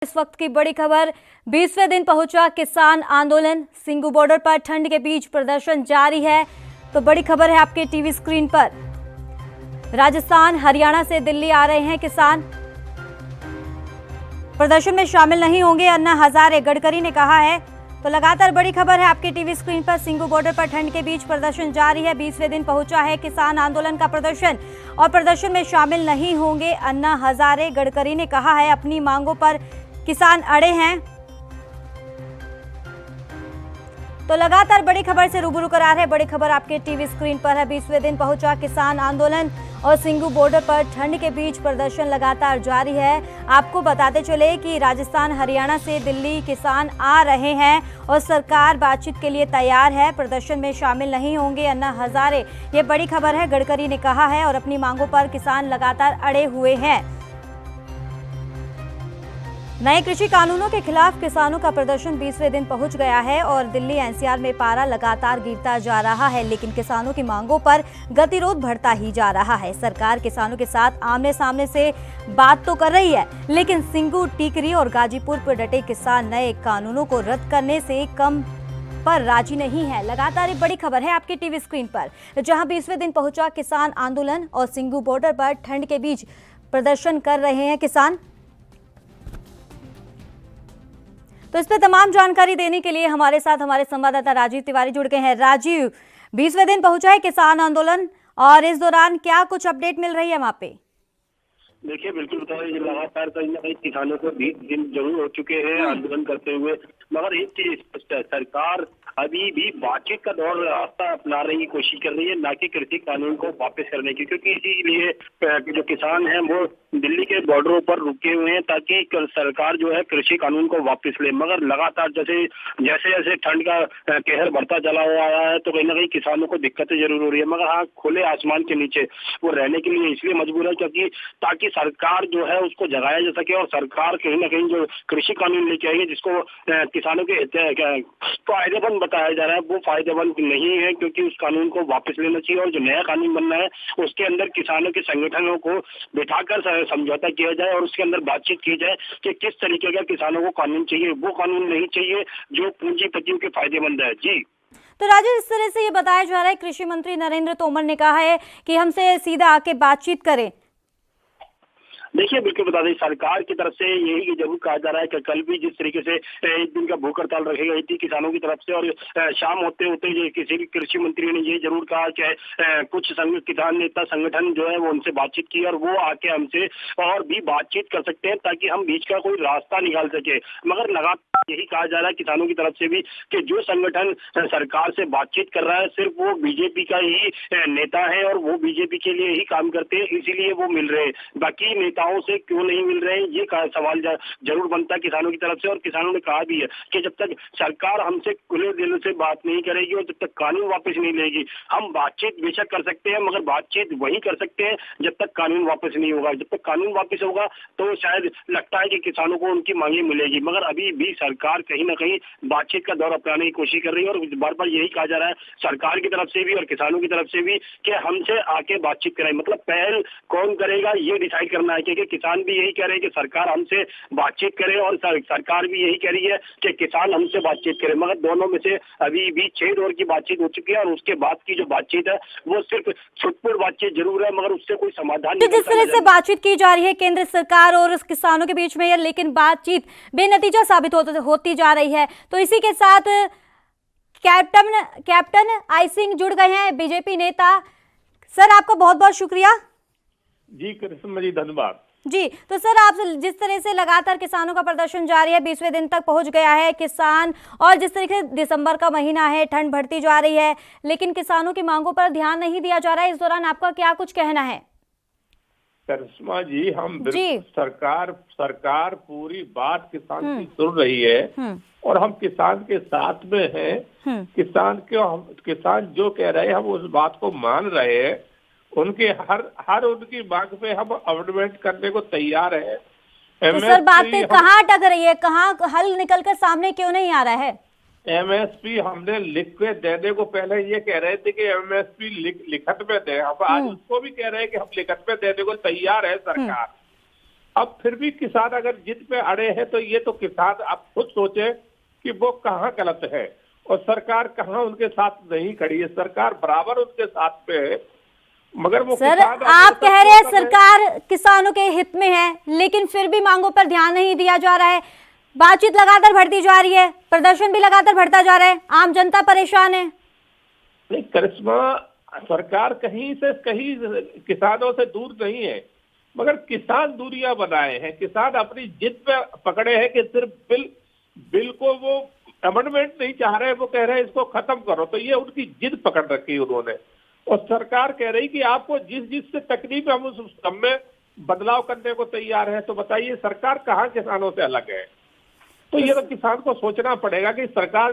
इस वक्त की बड़ी खबर, 20वें दिन पहुंचा किसान आंदोलन। सिंगू बॉर्डर पर ठंड के बीच प्रदर्शन जारी है। तो बड़ी खबर है आपके टीवी स्क्रीन पर। राजस्थान हरियाणा से दिल्ली आ रहे हैं किसान। प्रदर्शन में शामिल नहीं होंगे अन्ना हजारे, गडकरी ने कहा है। तो लगातार बड़ी खबर है आपके टीवी स्क्रीन पर। सिंगू बॉर्डर पर ठंड के बीच प्रदर्शन जारी है। 20वें दिन पहुंचा है किसान आंदोलन का प्रदर्शन और प्रदर्शन में शामिल नहीं होंगे अन्ना हजारे, गडकरी ने कहा है। अपनी मांगों पर किसान अड़े हैं। तो लगातार बड़ी खबर से रूबरू करा रहे। बड़ी खबर आपके टीवी स्क्रीन पर है। 20वें दिन पहुंचा किसान आंदोलन और सिंगू बॉर्डर पर ठंड के बीच प्रदर्शन लगातार जारी है। आपको बताते चले कि राजस्थान हरियाणा से दिल्ली किसान आ रहे हैं और सरकार बातचीत के लिए तैयार है। प्रदर्शन में शामिल नहीं होंगे अन्ना हजारे, ये बड़ी खबर है, गडकरी ने कहा है। और अपनी मांगों पर किसान लगातार अड़े हुए हैं। नए कृषि कानूनों के खिलाफ किसानों का प्रदर्शन 20वें दिन पहुंच गया है और दिल्ली एनसीआर में पारा लगातार गिरता जा रहा है। लेकिन किसानों की मांगों पर गतिरोध बढ़ता ही जा रहा है। सरकार किसानों के साथ आमने सामने से बात तो कर रही है, लेकिन सिंगू, टिकरी और गाजीपुर पर डटे किसान नए कानूनों को रद्द करने से कम पर राजी नहीं है। लगातार एक बड़ी खबर है आपकी टीवी स्क्रीन पर, जहां 20वें दिन पहुंचा किसान आंदोलन और सिंगू बॉर्डर पर ठंड के बीच प्रदर्शन कर रहे हैं किसान। तो इस पर तमाम जानकारी देने के लिए हमारे साथ हमारे संवाददाता राजीव तिवारी जुड़ गए हैं। राजीव, 20वें दिन पहुंचा है किसान आंदोलन और इस दौरान क्या कुछ अपडेट मिल रही है वहां पे? देखिए, बिल्कुल बता रहे लगातार कहीं ना कहीं किसानों को 20 दिन जरूर हो चुके हैं आंदोलन करते हुए, मगर एक चीज स्पष्ट है, सरकार अभी भी बातचीत का दौर रास्ता अपना रही कोशिश कर रही है, ना कि कृषि कानून को वापस करने की। क्योंकि इसीलिए जो किसान हैं वो दिल्ली के बॉर्डरों पर रुके हुए हैं ताकि सरकार जो है कृषि कानून को वापस ले। मगर लगातार जैसे जैसे ठंड का कहर बढ़ता चला हुआ आया है, तो कहीं ना कहीं किसानों को दिक्कतें जरूर हो रही है। मगर हाँ, खुले आसमान के नीचे वो रहने के लिए इसलिए मजबूर है क्योंकि ताकि सरकार जो है उसको जगाया जा सके और सरकार कहीं ना कहीं जो कृषि कानून लेके आई है जिसको किसानों के फायदेमंद बताया जा रहा है, वो फायदेमंद नहीं है। क्योंकि उस कानून को वापस लेना चाहिए और जो नया कानून बनना है उसके अंदर किसानों के संगठनों को बिठाकर समझौता किया जाए और उसके अंदर बातचीत की जाए कि किस तरीके का किसानों को कानून चाहिए। वो कानून नहीं चाहिए जो पूंजीपतियों के फायदेमंद है। जी तो राजू, इस तरह से ये बताया जा रहा है, कृषि मंत्री नरेंद्र तोमर ने कहा है कि हमसे सीधा आके बातचीत करें। देखिए, बिल्कुल बता दें, सरकार की तरफ से यही जरूर कहा जा रहा है कि कल भी जिस तरीके से एक दिन का भूख हड़ताल रखी गई थी किसानों की तरफ से और शाम होते होते ये किसी भी कृषि मंत्री ने ये जरूर कहा कि कुछ किसान नेता संगठन जो है वो उनसे बातचीत की और वो आके हमसे और भी बातचीत कर सकते हैं ताकि हम बीच का कोई रास्ता निकाल सके। मगर लगातार यही कहा जा रहा है किसानों की तरफ से भी कि जो संगठन सरकार से बातचीत कर रहा है सिर्फ वो बीजेपी का ही नेता है और वो बीजेपी के लिए ही काम करते हैं, इसीलिए वो मिल रहे हैं। बाकी नेताओं से क्यों नहीं मिल रहे हैं, ये सवाल जरूर बनता है किसानों की तरफ से। और किसानों ने कहा भी है कि जब तक सरकार हमसे खुले दिल से बात नहीं करेगी और जब तक कानून वापस नहीं लेगी, हम बातचीत बेशक कर सकते हैं मगर बातचीत वही कर सकते हैं जब तक कानून वापस नहीं होगा। जब तक कानून वापस होगा तो शायद लगता है कि किसानों को उनकी मांगे मिलेगी। मगर अभी भी सरकार कहीं ना कहीं बातचीत का दौर अपनाने की कोशिश कर रही है और बार बार यही कहा जा रहा है सरकार की तरफ से भी और किसानों की तरफ से भी कि हमसे आके बातचीत करें। मतलब पहल कौन करेगा ये डिसाइड करना है, क्योंकि किसान भी यही कह रहे हैं कि सरकार हमसे बातचीत करे और सरकार भी यही कह रही है कि किसान हमसे बातचीत करे। मगर दोनों में से अभी भी 6 दौर की बातचीत हो चुकी है और उसके बाद की जो बातचीत है वो सिर्फ छुटपुट बातचीत जरूर है, मगर उससे कोई समाधान नहीं। जिस तरह से बातचीत की जा रही है केंद्र सरकार और किसानों के बीच में, लेकिन बातचीत बेनतीजा साबित होती जा रही है। तो इसी के साथ कैप्टन आई सिंह जुड़ गए हैं, बीजेपी नेता। सर, आपका बहुत बहुत शुक्रिया। जी कृष्ण जी, धन्यवाद जी। तो सर, आप जिस तरह से लगातार किसानों का प्रदर्शन जारी है, 20वें दिन तक पहुंच गया है किसान, और जिस तरीके से दिसंबर का महीना है, ठंड बढ़ती जा रही है, लेकिन किसानों की मांगों पर ध्यान नहीं दिया जा रहा है, इस दौरान आपका क्या कुछ कहना है? करिश्मा जी, हम सरकार पूरी बात किसान की सुन रही है और हम किसान के साथ में हैं। किसान जो कह रहे हैं हम उस बात को मान रहे हैं। उनके हर उनकी मांग पे हम अमेंडमेंट करने को तैयार है। तो सर, बातें कहाँ अटक रही है, कहाँ हल निकलकर सामने क्यों नहीं आ रहा है? एमएसपी हमने लिख के देने को पहले ये कह रहे थे कि एमएसपी लिखत में दे, हम आज उसको भी कह रहे हैं कि हम लिखत में देने को तैयार है सरकार। अब फिर भी किसान अगर जिद पे अड़े हैं तो ये तो किसान अब खुद सोचे कि वो कहाँ गलत है और सरकार कहाँ उनके साथ नहीं खड़ी है। सरकार बराबर उनके साथ पे है, मगर वो सर किसान आप कह रहे हैं सरकार किसानों के हित में है, लेकिन फिर भी मांगों पर ध्यान नहीं दिया जा रहा है। बातचीत लगातार बढ़ती जा रही है, प्रदर्शन भी लगातार बढ़ता जा रहा है, आम जनता परेशान है। नहीं करिश्मा, सरकार कहीं किसानों से दूर नहीं है, मगर किसान दूरियां बनाए हैं। किसान अपनी जिद पे पकड़े हैं कि सिर्फ बिल को वो अमेंडमेंट नहीं चाह रहे, वो कह रहे हैं इसको खत्म करो। तो ये उनकी जिद पकड़ रखी है उन्होंने, और सरकार कह रही कि आपको जिस से तकलीफ है हम उस सब में बदलाव करने को तैयार है। तो बताइए सरकार कहाँ किसानों से अलग है? तो ये तो किसान को सोचना पड़ेगा कि सरकार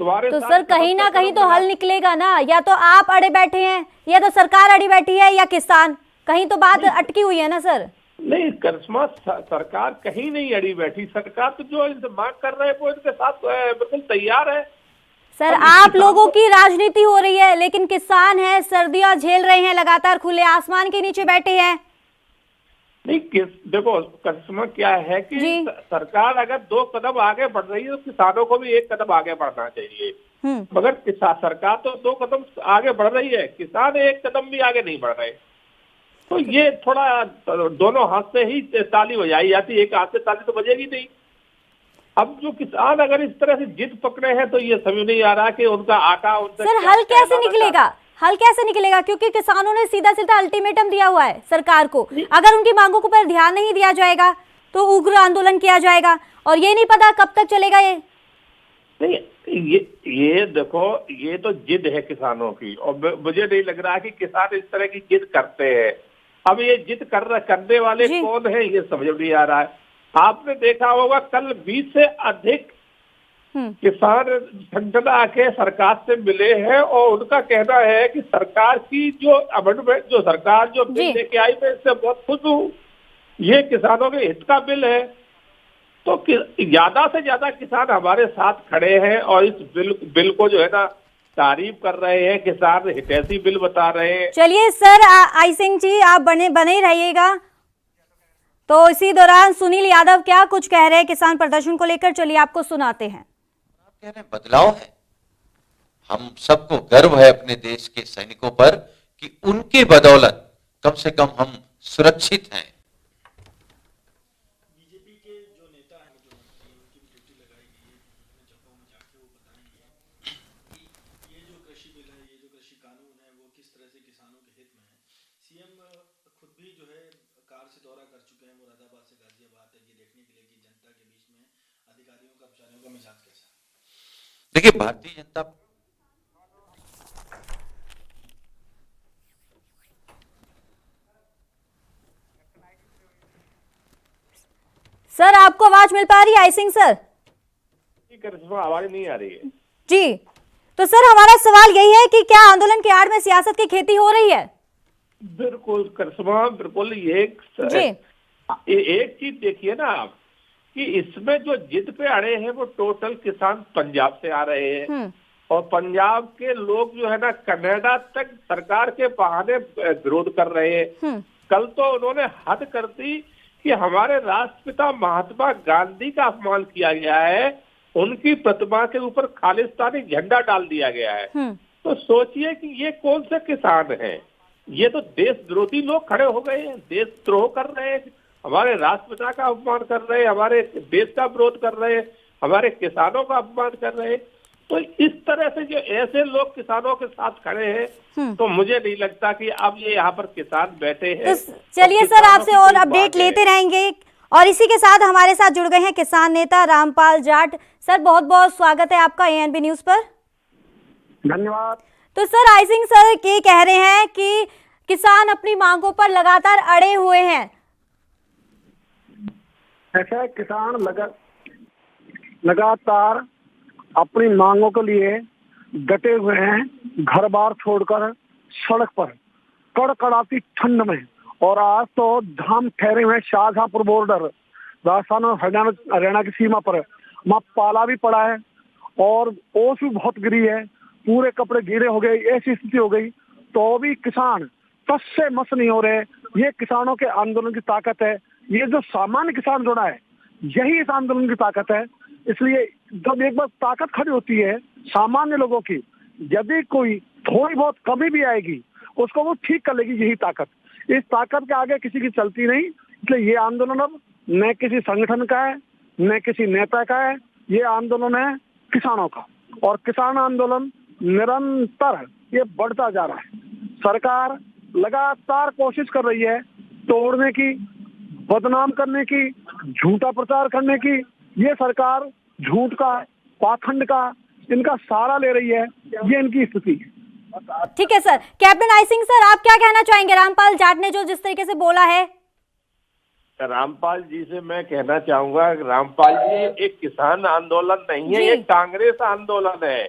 तुम्हारे तो सर कहीं ना कहीं तो हल निकलेगा ना, या तो आप अड़े बैठे हैं या तो सरकार अड़ी बैठी है या किसान, कहीं तो बात अटकी हुई है ना सर। नहीं करिश्मा, सरकार कहीं नहीं अड़ी बैठी। सरकार तो जो इनसे मांग कर रहे हैं वो इनके साथ बिल्कुल तैयार है। सर आप लोगों की राजनीति हो रही है, लेकिन किसान है, सर्दियां झेल रहे हैं, लगातार खुले आसमान के नीचे बैठे हैं। नहीं देखो करिश्मा क्या है कि सरकार अगर 2 कदम आगे बढ़ रही है तो किसानों को भी 1 कदम आगे बढ़ना चाहिए। मगर सरकार तो 2 कदम आगे बढ़ रही है, किसान 1 कदम भी आगे नहीं बढ़ रहे। तो ये थोड़ा दोनों हाथ से ही ताली बजाई जाती है, एक हाथ से ताली तो बजेगी नहीं। अब जो किसान अगर इस तरह से जिद पकड़े हैं तो ये समझ नहीं आ रहा कि उनका आका उनसे सर हल कैसे निकलेगा? हल कैसे निकलेगा? क्योंकि किसानों ने सीधा सीधा अल्टीमेटम दिया हुआ है सरकार को, अगर उनकी मांगों को पर ध्यान नहीं दिया जाएगा तो उग्र आंदोलन किया जाएगा, और ये नहीं पता कब तक चलेगा ये। नहीं ये देखो, ये तो जिद है किसानों की, और मुझे नहीं लग रहा कि किसान इस तरह की जिद करते हैं। अब ये जिद करने वाले कौन है ये समझ नहीं आ रहा है। आपने देखा होगा कल 20 से अधिक किसान संगठन आके सरकार से मिले हैं, और उनका कहना है कि सरकार की जो अमेंडमेंट, जो सरकार जो बिल लेके आई, मैं इससे बहुत खुश हूँ, ये किसानों के हित का बिल है। तो ज्यादा से ज्यादा किसान हमारे साथ खड़े हैं और इस बिल को जो है ना तारीफ कर रहे हैं, किसान हितैषी बिल बता रहे हैं। चलिए सर आई सिंह जी आप बने ही रहिएगा। तो इसी दौरान सुनील यादव क्या कुछ कह रहे हैं किसान प्रदर्शन को लेकर, चलिए आपको सुनाते हैं। कह रहे बदलाव है, हम सबको गर्व है अपने देश के सैनिकों पर कि उनके बदौलत कम से कम हम सुरक्षित हैं। बीजेपी के जो नेता हैं, जो मंत्री हैं, उनकी ड्यूटी लगाई गई है, अपने जगहों में जाके वो बताएंगे कि ये जो कृषि बिल है, ये जो कृषि कानून है, वो किस तरह से किसानों के हित में है। सीएम खुद भी जो है कार से दौरा कर चुके हैं मुरादाबाद से गाजियाबाद तक, ये देखने के लिए कि जनता के बीच में अधिकारियों कर्मचारियों का मिजाज कैसा है। देखिए भारतीय जनता सर आपको आवाज मिल पा रही है आई सिंह सर? आवाज नहीं आ रही है जी। तो सर हमारा सवाल यही है कि क्या आंदोलन की आड़ में सियासत की खेती हो रही है? बिल्कुल करिश्मा, बिल्कुल। एक चीज देखिए ना आप कि इसमें जो जिद पे अड़े हैं वो टोटल किसान पंजाब से आ रहे हैं, और पंजाब के लोग जो है ना कनाडा तक सरकार के बहाने विरोध कर रहे हैं। कल तो उन्होंने हद कर दी कि हमारे राष्ट्रपिता महात्मा गांधी का अपमान किया गया है, उनकी प्रतिमा के ऊपर खालिस्तानी झंडा डाल दिया गया है। तो सोचिए कि ये कौन से किसान हैं? ये तो देशद्रोही लोग खड़े हो गए हैं, देशद्रोह कर रहे हैं, हमारे राष्ट्रपिता का अपमान कर रहे हैं, हमारे देश का विरोध कर रहे हैं, हमारे किसानों का अपमान कर रहे हैं। तो इस तरह से जो ऐसे लोग किसानों के साथ खड़े हैं, तो मुझे नहीं लगता कि अब ये यहाँ पर किसान बैठे हैं। तो चलिए सर आपसे और अपडेट लेते रहेंगे, और इसी के साथ हमारे साथ जुड़ गए हैं किसान नेता रामपाल जाट। सर बहुत बहुत स्वागत है आपका एएनबी न्यूज पर। धन्यवाद। तो सर आई सिंह सर ये कह रहे हैं कि किसान अपनी मांगों पर लगातार अड़े हुए हैं। ऐसा किसान लगातार अपनी मांगों के लिए डटे हुए हैं, घर बार छोड़कर सड़क पर कड़कड़ाती ठंड में। और आज तो धाम ठहरे हुए शाहजहांपुर बॉर्डर, राजस्थान और हरियाणा की सीमा पर, वहाँ पाला भी पड़ा है और ओस भी बहुत गिरी है, पूरे कपड़े गीले हो गए, ऐसी स्थिति हो गई। तो भी किसान तस से मस नहीं हो रहे। ये किसानों के आंदोलन की ताकत है, ये जो सामान्य किसान जुड़ा है, यही इस आंदोलन की ताकत है। इसलिए जब एक बार ताकत खड़ी होती है सामान्य लोगों की, यदि कोई थोड़ी बहुत कमी भी आएगी उसको वो ठीक कर लेगी, यही ताकत। इस ताकत के आगे किसी की चलती नहीं। इसलिए ये आंदोलन अब न किसी संगठन का है न किसी नेता का है, ये आंदोलन है किसानों का। और किसान आंदोलन निरंतर ये बढ़ता जा रहा है। सरकार लगातार कोशिश कर रही है तोड़ने की, बदनाम करने की, झूठा प्रचार करने की। ये सरकार झूठ का, पाखंड का, इनका सहारा ले रही है। ये इनकी स्थिति है। ठीक है sir. Captain I Singh sir, आप क्या कहना चाहेंगे रामपाल जाट ने जो जिस तरीके से बोला है? रामपाल जी से मैं कहना चाहूंगा, रामपाल जी एक किसान आंदोलन नहीं है, ये कांग्रेस आंदोलन है,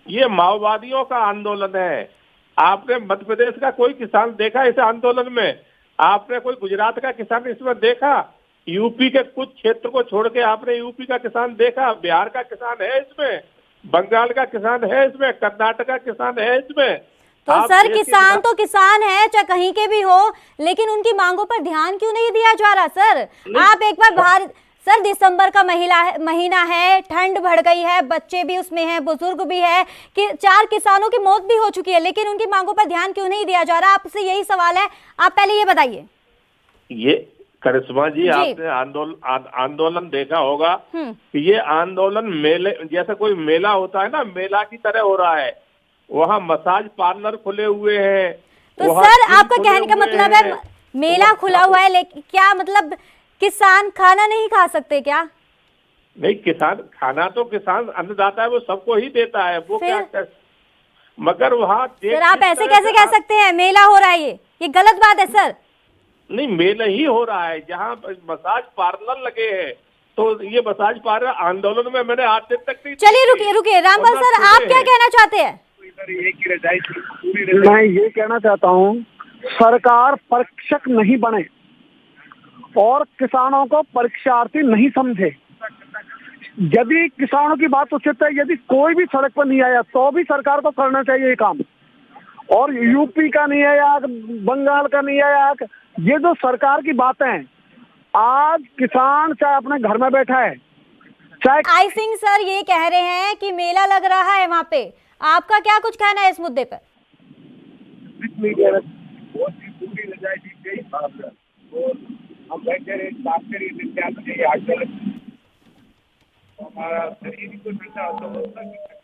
ये माओवादियों का आंदोलन है। आपने मध्य प्रदेश का कोई किसान देखा इस आंदोलन में? आपने कोई गुजरात का किसान इसमें देखा? यूपी के कुछ क्षेत्र को छोड़ के आपने यूपी का किसान देखा? बिहार का किसान है इसमें, बंगाल का किसान है इसमें, कर्नाटक का किसान है इसमें। तो सर किसान तो किसान है चाहे कहीं के भी हो, लेकिन उनकी मांगों पर ध्यान क्यों नहीं दिया जा रहा सर? आप एक बार सर दिसंबर का महीना है, ठंड बढ़ गई है, बच्चे भी उसमें हैं, बुजुर्ग भी है, कि 4 किसानों की मौत भी हो चुकी है, लेकिन उनकी मांगों पर ध्यान क्यों नहीं दिया जा रहा? आपसे यही सवाल है, आप पहले ये बताइए। ये करिश्मा जी आपने आंदोलन देखा होगा कि ये आंदोलन मेले जैसा कोई मेला होता है ना, मेला की तरह हो रहा है। वहाँ मसाज पार्लर खुले हुए हैं। तो सर आपका कहने का मतलब है मेला खुला हुआ है, लेकिन क्या मतलब किसान खाना नहीं खा सकते क्या? नहीं, किसान खाना तो किसान अन्नदाता है, वो सबको ही देता है, वो क्या कर, मगर वहाँ सर आप ऐसे कैसे कह सकते हैं मेला हो रहा है? ये गलत बात है सर। नहीं, मेला ही हो रहा है जहाँ मसाज पार्लर लगे हैं। तो ये मसाज पार्लर आंदोलन में मैंने आज दिन तक नहीं। चलिए रुकिए रामपाल सर, आप क्या कहना चाहते हैं? मैं ये कहना चाहता हूँ सरकार परीक्षक नहीं बने और किसानों को परीक्षार्थी नहीं समझे। यदि किसानों की बात उचित है, यदि कोई भी सड़क पर नहीं आया तो भी सरकार को करना चाहिए ये काम। और यूपी का नहीं आया, बंगाल का नहीं आया, ये जो सरकार की बातें हैं, आज किसान चाहे अपने घर में बैठा है चाहे। आई सिंह सर ये कह रहे हैं कि मेला लग रहा है वहाँ पे, आपका क्या कुछ कहना है इस मुद्दे पर? हम बैठे रहे, बात करिए, हमारा शरीर को ठंडा होता है।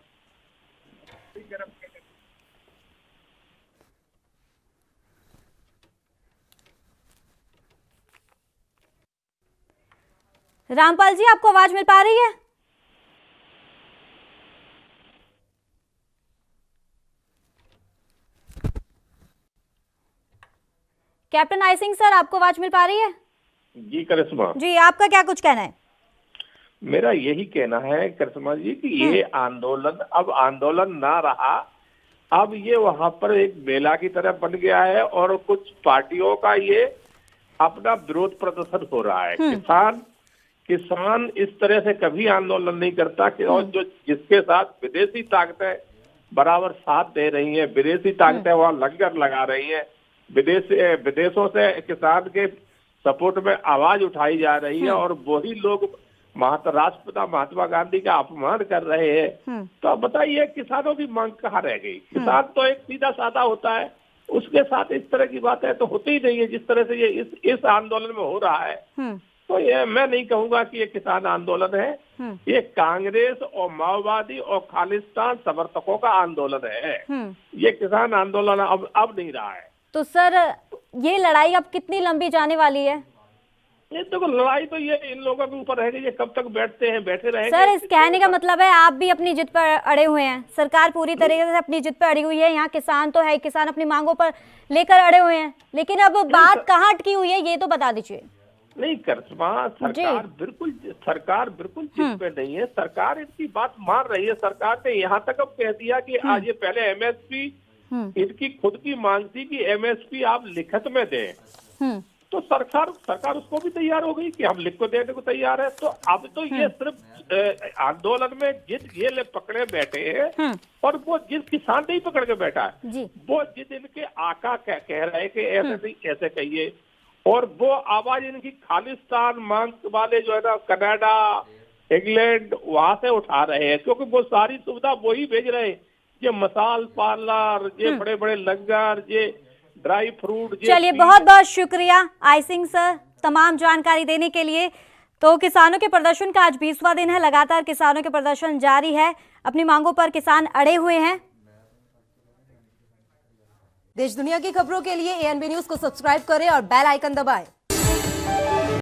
रामपाल जी आपको आवाज मिल पा रही है? कैप्टन आई सिंह सर आपको आवाज मिल पा रही है? जी करिश्मा जी, आपका क्या कुछ कहना है? मेरा यही कहना है करिश्मा जी कि ये आंदोलन अब आंदोलन ना रहा, अब ये वहां पर एक मेला की तरह बन गया है और कुछ पार्टियों का ये अपना विरोध प्रदर्शन हो रहा है। किसान इस तरह से कभी आंदोलन नहीं करता कि और जो जिसके साथ विदेशी ताकतें बराबर साथ दे रही हैं, विदेशी ताकतें वहाँ लंगर लगा रही हैं, विदेशों से किसान के सपोर्ट में आवाज उठाई जा रही है और वही लोग राष्ट्रपिता महात्मा गांधी का अपमान कर रहे हैं। तो अब बताइए किसानों की मांग कहाँ रह गई? किसान तो एक सीधा साधा होता है, उसके साथ इस तरह की बातें तो होती ही नहीं है जिस तरह से ये इस आंदोलन में हो रहा है। तो ये मैं नहीं कहूंगा कि ये किसान आंदोलन है, ये कांग्रेस और माओवादी और खालिस्तान समर्थकों का आंदोलन है। ये किसान आंदोलन अब नहीं रहा है। तो सर ये लड़ाई अब कितनी लंबी जाने वाली है? ये तो लड़ाई तो ये इन लोगों के ऊपर रहेगी, ये कब तक बैठे रहेंगे। सर इस कहने का मतलब है आप भी अपनी जिद पर अड़े हुए हैं, सरकार पूरी तरीके से अपनी जिद पर अड़ी हुई है, यहाँ किसान तो है, किसान अपनी मांगों पर लेकर अड़े हुए हैं, लेकिन अब बात कहाँ अटकी हुई है ये तो बता दीजिए। नहीं करिश्मा, सरकार बिल्कुल जिद पे नहीं है, सरकार इनकी बात मान रही है। सरकार ने यहाँ तक अब कह दिया कि आज ये पहले एमएसपी इनकी खुद की मांग थी कि एमएसपी आप लिखित में दें, तो सरकार उसको भी तैयार हो गई कि हम लिख को देने को तैयार है। तो अब तो ये सिर्फ आंदोलन में जिद ये पकड़े बैठे हैं और वो जिद किसान नहीं पकड़ के बैठा है, वो जिद इनके आका कह रहे हैं कि ऐसे नहीं ऐसे कहिए, और वो आवाज इनकी खालिस्तान मांग वाले जो है ना कनाडा, इंग्लैंड वहां से उठा रहे हैं, क्योंकि वो सारी सुविधा वही भेज रहे हैं। ये मसाल पार्लर, ये बड़े बड़े लंगर, ये ड्राई फ्रूट। चलिए, बहुत बहुत शुक्रिया आई सिंह सर तमाम जानकारी देने के लिए। तो किसानों के प्रदर्शन का आज 20वां दिन है, लगातार किसानों के प्रदर्शन जारी है, अपनी मांगों पर किसान अड़े हुए हैं। देश दुनिया की खबरों के लिए एएनबी न्यूज को सब्सक्राइब करें और बेल आइकन दबाएं।